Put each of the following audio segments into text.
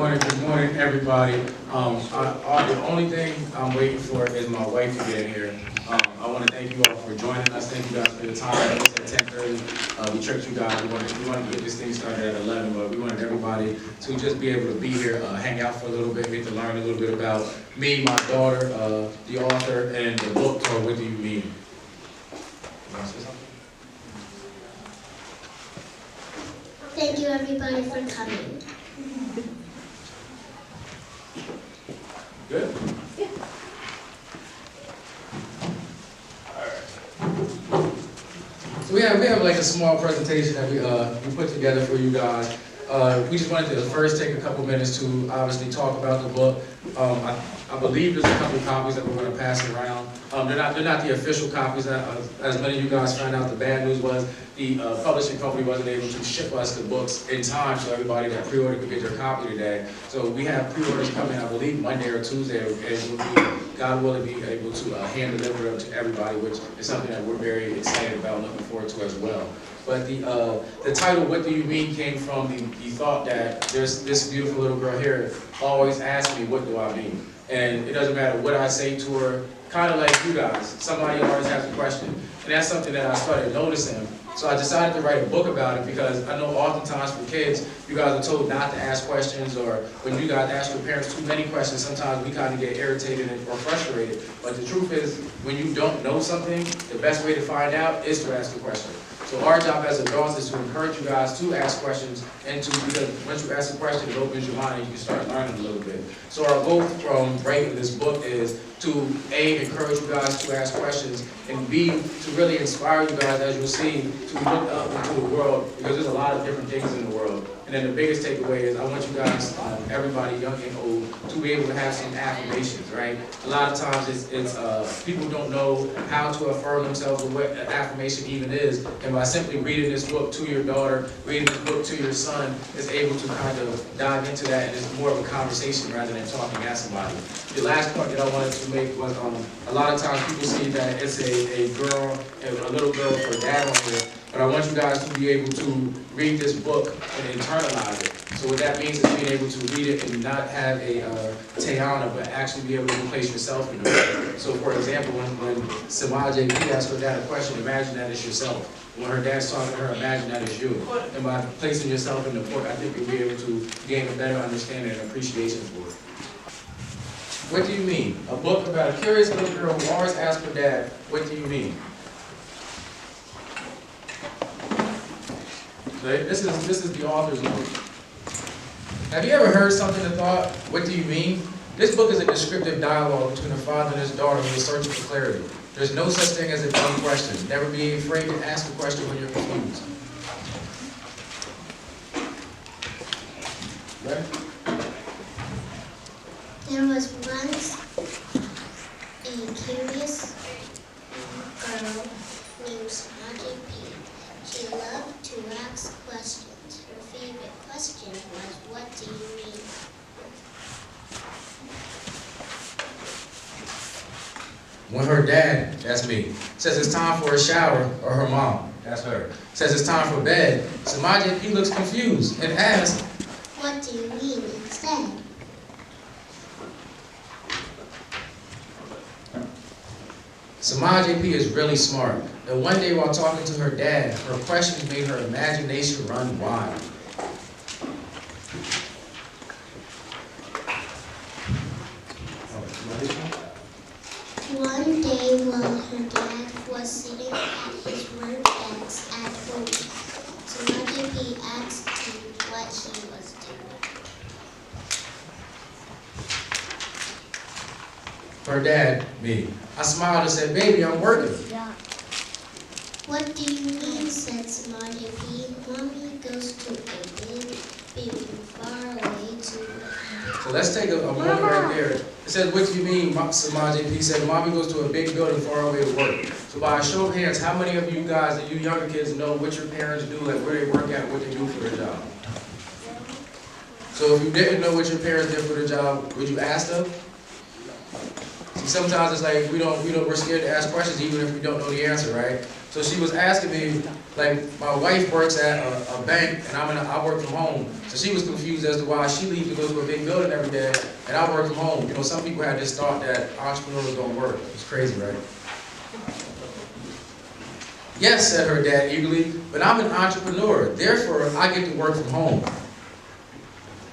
Good morning, everybody. The only thing I'm waiting for is my wife to get in here. I want to thank you all for joining us. Thank you guys for the time. Like I said, 10:30. We tricked you guys. We wanted to get this thing started at 11, but we wanted everybody to just be able to be here, hang out for a little bit, get to learn a little bit about me, my daughter, the author, and the book called What Do You Mean? You want to say something? Thank you, everybody, for coming. Good? Yeah. So we have like a small presentation that we put together for you guys. We just wanted to first take a couple minutes to obviously talk about the book. I believe there's a couple copies that we're going to pass around. They're not the official copies. As many of you guys found out, the bad news was the publishing company wasn't able to ship us the books in time so everybody that pre-ordered could get their copy today. So we have pre-orders coming, I believe, Monday or Tuesday, and we'll be, God willing, be able to hand deliver them to everybody, which is something that we're very excited about, looking forward to as well. But the title, What Do You Mean, came from the thought that there's this beautiful little girl here always asks me, what do I mean? And it doesn't matter what I say to her, kind of like you guys, somebody always has a question. And that's something that I started noticing. So I decided to write a book about it because I know oftentimes for kids, you guys are told not to ask questions, or when you guys ask your parents too many questions, sometimes we kind of get irritated or frustrated. But the truth is, when you don't know something, the best way to find out is to ask a question. So our job as adults is to encourage you guys to ask questions, and because once you ask a question, it opens your mind and you can start learning a little bit. So our goal from writing this book is to A, encourage you guys to ask questions, and B, to really inspire you guys, as you'll see, to look up into the world, because there's a lot of different things in the world. And then the biggest takeaway is I want you guys, everybody young and old, to be able to have some affirmations, right? A lot of times it's people don't know how to affirm themselves or what an affirmation even is. And by simply reading this book to your daughter, reading this book to your son, is able to kind of dive into that, and it's more of a conversation rather than talking at somebody. The last point that I wanted to make was a lot of times people see that it's a little girl for dad on here. But I want you guys to be able to read this book and internalize it. So what that means is being able to read it and not have a Teyana, but actually be able to place yourself in it. So for example, when Samaj JP asks her dad a question, imagine that it's yourself. When her dad's talking to her, imagine that it's you. And by placing yourself in the book, I think you'll be able to gain a better understanding and appreciation for it. What do you mean? A book about a curious little girl who always asks her dad, what do you mean? This is the author's note. Have you ever heard something and thought, what do you mean? This book is a descriptive dialogue between a father and his daughter who is searching for clarity. There's no such thing as a dumb question. Never be afraid to ask a question when you're confused. Ready? There was once a curious girl named Smudgy P. She loved to ask questions. Her favorite question was, what do you mean? When her dad, that's me, says it's time for a shower, or her mom, that's her, says it's time for bed, Samaj JP looks confused and asks, what do you mean instead? Samaj JP is really smart, and one day while talking to her dad, her questions made her imagination run wild. One day while her dad was sitting at his work desk at home, Smudgy P asked him what he was doing. Her dad, me. I smiled and said, baby, I'm working. Yeah. What do you mean, said Smudgy P. Mommy goes to a big building far away to... So let's take a moment right there. It says, what do you mean, Samaj JP said, Mommy goes to a big building far away to work. So by a show of hands, how many of you guys, and you younger kids, know what your parents do, like where they work at, what they do for their job? So if you didn't know what your parents did for their job, would you ask them? See, sometimes it's like we're scared to ask questions even if we don't know the answer, right? So she was asking me, like, my wife works at a bank and I work from home. So she was confused as to why she leaves to go to a big building every day and I work from home. You know, some people had this thought that entrepreneurs don't work. It's crazy, right? Yes, said her dad eagerly, but I'm an entrepreneur. Therefore, I get to work from home.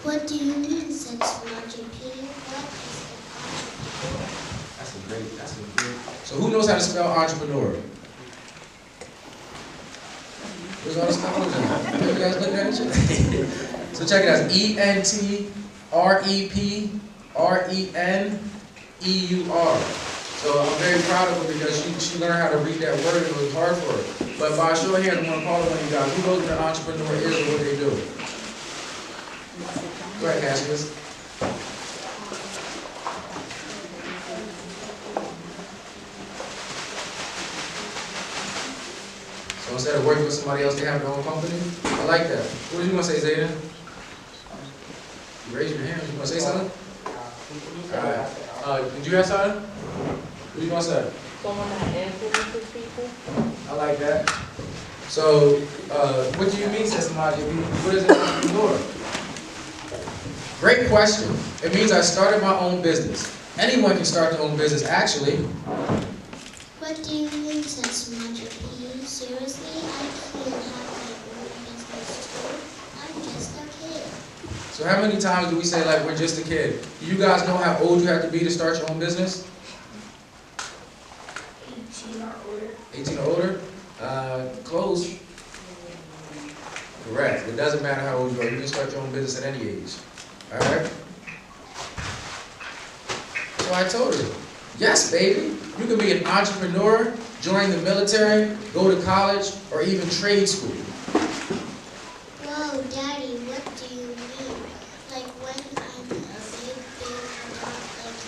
What do you mean, said Margie P? What is an entrepreneur? That's a great. So who knows how to spell entrepreneur? Where's all the scholars at? You guys looking at each other? So check it out. ENTREPRENEUR. So I'm very proud of her because she learned how to read that word and it was hard for her. But by a show of hands, I'm going to call on you guys. Who knows what an entrepreneur is or what they do? Go ahead, Cassius. So instead of working with somebody else, they have their own company? I like that. What did you want to say, Zayden? You raised your hand. You want to say something? All right. Did you have something? What are you going to say? Someone that influences people. I like that. So, what do you mean, Sister Maji? What is an entrepreneur? Great question. It means I started my own business. Anyone can start their own business, actually. What do you mean, said Margie P? Seriously, I can have my own business too. I'm just a kid. So how many times do we say, like, we're just a kid? Do you guys know how old you have to be to start your own business? 18 or older. 18 or older? Close. Correct. It doesn't matter how old you are. You can start your own business at any age. All right? So I told her, yes, baby. You can be an entrepreneur, join the military, go to college, or even trade school. Whoa, Daddy, what do you mean? Like when I'm a big adult like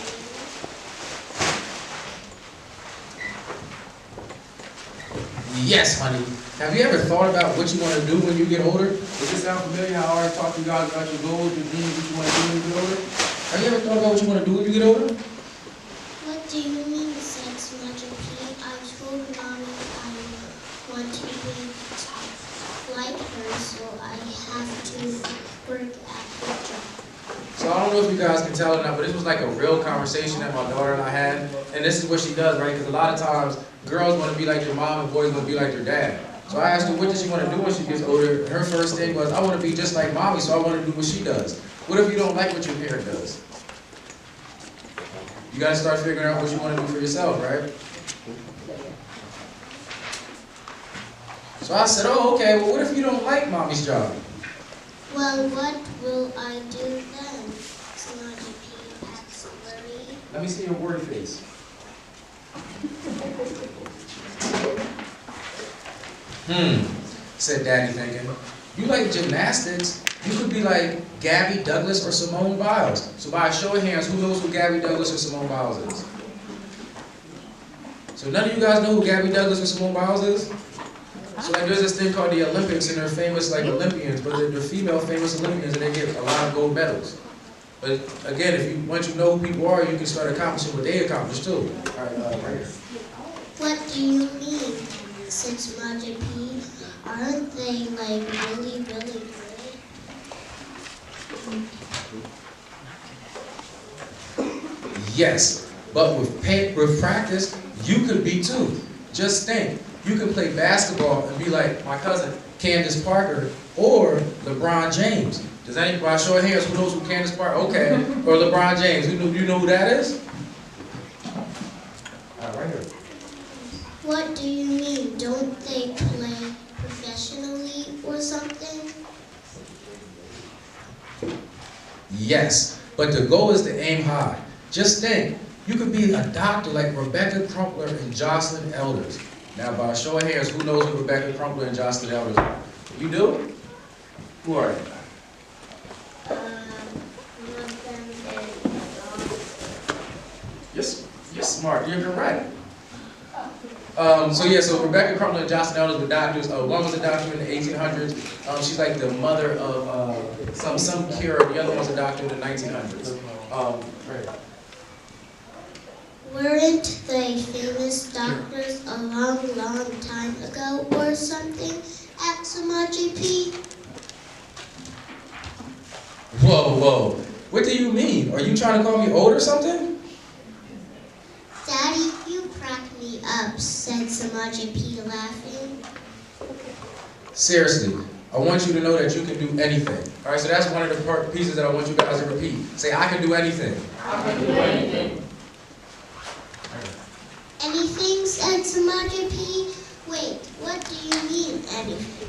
you? Yes, honey. Have you ever thought about what you want to do when you get older? Does this sound familiar? How I already talked to you guys about your goals, your dreams, what you want to do when you get older? Have you ever thought about what you want to do when you get older? What do you mean, said Margie P? I told Mommy I want to be like her, so I have to work at the job. So I don't know if you guys can tell or not, but this was like a real conversation that my daughter and I had. And this is what she does, right? Because a lot of times, girls want to be like their mom and boys want to be like their dad. So I asked her, what does she want to do when she gets older? Her first thing was, I want to be just like mommy, so I want to do what she does. What if you don't like what your parent does? You got to start figuring out what you want to do for yourself, right? So I said, oh, okay, well, what if you don't like mommy's job? Well, what will I do then? Margie P asked worried. Let me see your worried face. Said Daddy thinking. You like gymnastics, you could be like Gabby Douglas or Simone Biles. So by a show of hands, who knows who Gabby Douglas or Simone Biles is? So none of you guys know who Gabby Douglas or Simone Biles is? So like there's this thing called the Olympics and they're famous like Olympians, but they're female famous Olympians and they get a lot of gold medals. But again, once you know who people are, you can start accomplishing what they accomplished too. All right, right here. What do you mean? Said Margie P. Aren't they like really, really good? Yes, but with practice, you could be too. Just think, you can play basketball and be like my cousin Candace Parker or LeBron James. Does anybody show of hands who knows who Candace Parker? Okay, or LeBron James. You know who that is? All right, right here. What do you mean? Don't they play professionally or something? Yes, but the goal is to aim high. Just think, you could be a doctor like Rebecca Crumpler and Jocelyn Elders. Now, by a show of hands, who knows who Rebecca Crumpler and Jocelyn Elders are? You do? Who are they? You're smart. You're correct. So Rebecca Crumpler and Jocelyn Elders were doctors. One was a doctor in the 1800s. She's like the mother of some cure. The other one's a doctor in the 1900s. Right. Weren't they famous doctors a long, long time ago or something? Asked Samaji P. Whoa, whoa. What do you mean? Are you trying to call me old or something? Daddy, you crack me up, said Samaji P, laughing. Seriously, I want you to know that you can do anything. All right, so that's one of the pieces that I want you guys to repeat. Say, I can do anything. I can do anything. Anything, said Samaji P. Wait, what do you mean, anything?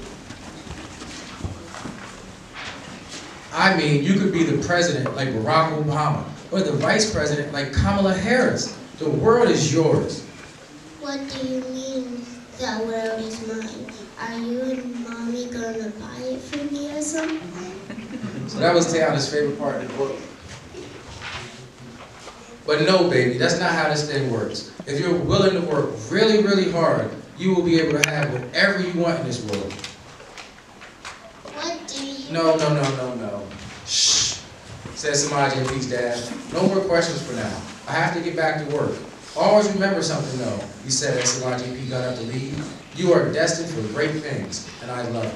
I mean, you could be the president like Barack Obama, or the vice president like Kamala Harris. The world is yours. What do you mean, the world is mine? Are you and Mommy gonna buy it for me or something? So that was Teyana's favorite part of the book. But no, baby, that's not how this thing works. If you're willing to work really, really hard, you will be able to have whatever you want in this world. What do you... No. Shh, says Samaji and Pete's dad. No more questions for now. I have to get back to work. Always remember something though, he said as Samaji and Pete got up to leave. You are destined for great things, and I love you.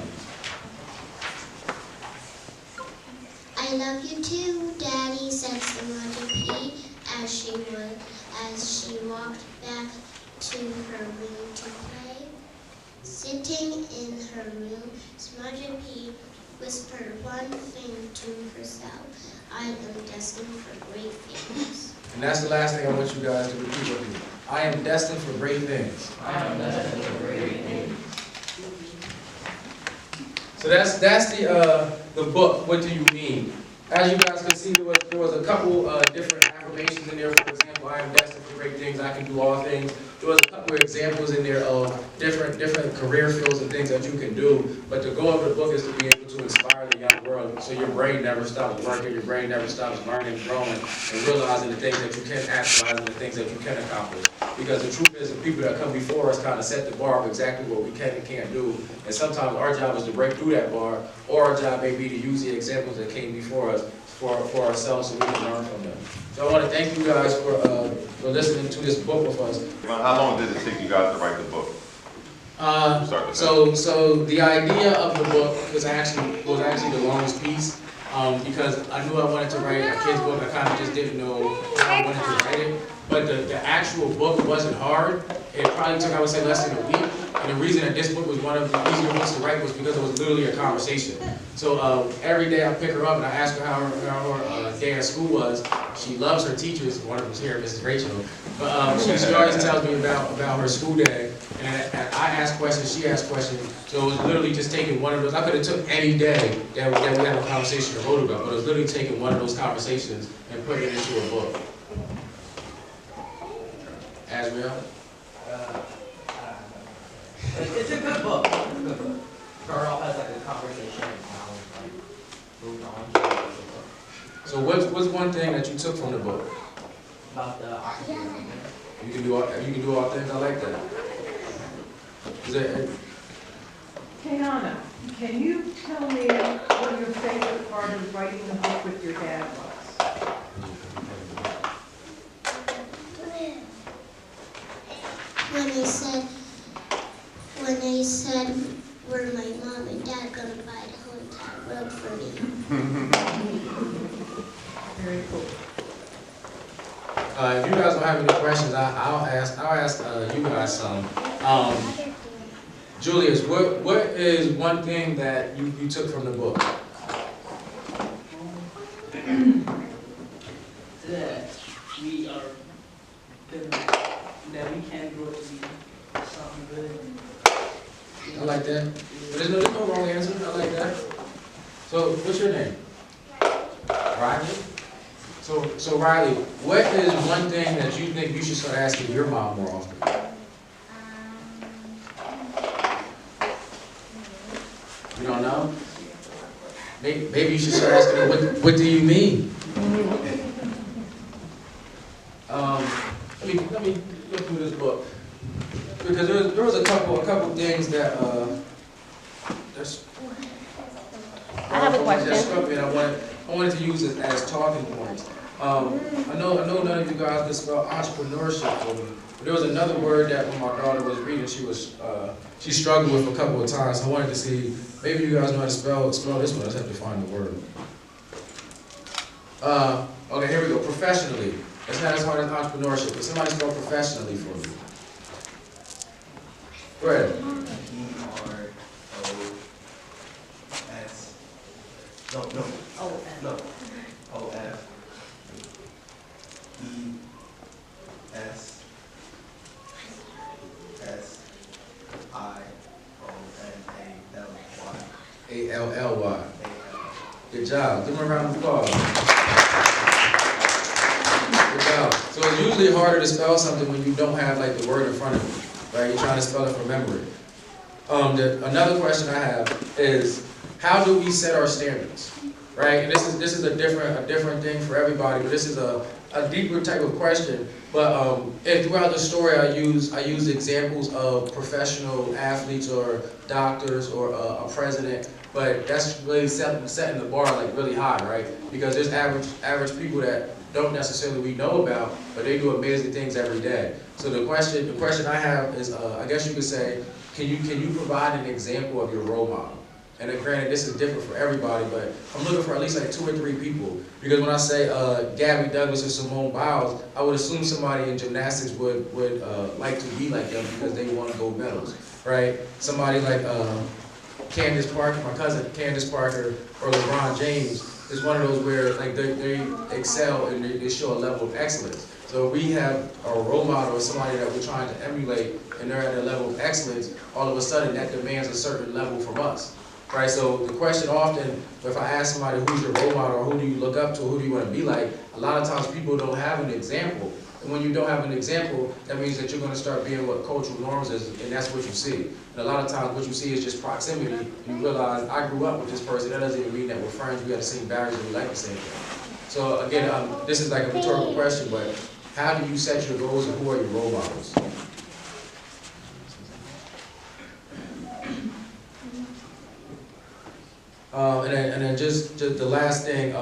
I love you too, Daddy, said Samaji P. as she walked back to her room to play. Sitting in her room, Samaji P. whispered one thing to herself. I am destined for great things. And that's the last thing I want you guys to repeat with me. I am destined for great things. I am destined for great things. So that's the book. What do you mean? As you guys can see, there was a couple different affirmations in there. For example, I am destined for great things. I can do all things. There was a couple of examples in there of different career fields and things that you can do. But the goal of the book is to be able to inspire the young world, so your brain never stops working, your brain never stops learning, growing, and realizing the things that you can actualize and the things that you can accomplish. Because the truth is, the people that come before us kind of set the bar of exactly what we can and can't do. And sometimes our job is to break through that bar, or our job may be to use the examples that came before us for ourselves so we can learn from them. So I want to thank you guys for listening to this book with us. How long did it take you guys to write the book? So the idea of the book was actually the longest piece because I knew I wanted to write a kid's book. I kind of just didn't know how I wanted to write it. But the actual book wasn't hard. It probably took, I would say, less than a week. And the reason that this book was one of the easier books to write was because it was literally a conversation. So every day I pick her up and I ask her how her day at school was. She loves her teachers. One of them's here, Mrs. Rachel. But she always tells me about her school day. And I ask questions, she asks questions. So it was literally just taking one of those. I could have took any day that we had a conversation or wrote about, but it was literally taking one of those conversations and putting it into a book. Asriel? It's a good book. It's a good book. Carl has like a conversation and how like moved on to the book. So what's one thing that you took from the book? About the oxygen. You can do all things. I like that. Is there, Teyana, can you tell me what your favorite part of writing the book with your dad was? When they said, were my mom and dad gonna buy the whole entire road for me? Very cool. if you guys don't have any questions, I'll ask you guys some. Julius, what is one thing that you took from the book? That we are that we can grow to be something good. I like that. There's no wrong answer. I like that. So, what's your name? Riley? So Riley, what is one thing that you think you should start asking your mom more often? You don't know? Maybe you should start asking her, what do you mean? Let me look through this book. Because there was a couple things that I have a question. that struck me, and I I wanted to use it as talking points. I know none of you guys can spell entrepreneurship for me, but there was another word that when my daughter was reading, she struggled with a couple of times. I wanted to see, maybe you guys know how to spell this one. I just have to find the word. Okay, here we go. Professionally. It's not as hard as entrepreneurship, but somebody spell professionally for me. Go ahead. P-R-O-S. No. O-F. E-S. S-I-O-N-A-L-Y. A-L-L-Y. Good job. Give them a round of applause. Good job. So it's usually harder to spell something when you don't have like the word in front of you, right? You're trying to spell it from memory. Another question I have is, how do we set our standards, right? And this is a different thing for everybody, but this is a deeper type of question. But and throughout the story, I use examples of professional athletes or doctors or a president. But that's really setting the bar like really high, right? Because there's average people that don't necessarily we know about, but they do amazing things every day. So the question I have is, I guess you could say, can you provide an example of your role model? And then granted, this is different for everybody, but I'm looking for at least like 2 or 3 people. Because when I say Gabby Douglas or Simone Biles, I would assume somebody in gymnastics would like to be like them because they won gold medals, right? Somebody like Candace Parker, my cousin Candace Parker, or LeBron James is one of those where like they excel and they show a level of excellence. So if we have a role model or somebody that we're trying to emulate and they're at a level of excellence, all of a sudden that demands a certain level from us. Right, so the question often, if I ask somebody who's your role model or who do you look up to, who do you want to be like, a lot of times people don't have an example. And when you don't have an example, that means that you're going to start being what cultural norms is, and that's what you see. And a lot of times what you see is just proximity. You realize, I grew up with this person, that doesn't even mean that we're friends, we have the same values and we like the same thing. So again, this is like a rhetorical question, but how do you set your goals and who are your role models? And then just the last thing,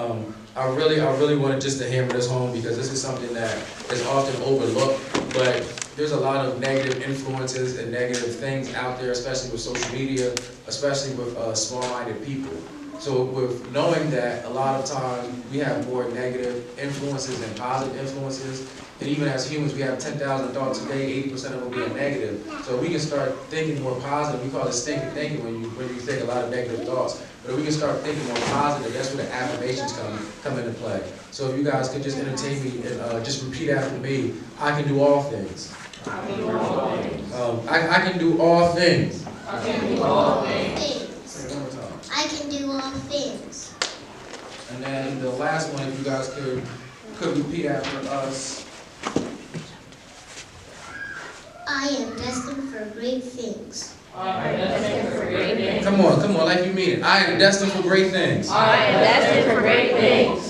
I really wanted just to hammer this home because this is something that is often overlooked, but there's a lot of negative influences and negative things out there, especially with social media, especially with small-minded people. So with knowing that a lot of times we have more negative influences than positive influences, and even as humans we have 10,000 thoughts a day, 80% of them being negative. So we can start thinking more positive. We call it stinking thinking when you think a lot of negative thoughts. But if we can start thinking more positive, that's where the affirmations come into play. So if you guys could just entertain me and just repeat after me, I can do all things. I can do all things. I can do all things. I can do all things. Say it one more time. I can do all things. And then the last one, if you guys could repeat after us. I am destined for great things. I am destined for great things. Come on, like you mean it. I am destined for great things. I am destined for great things.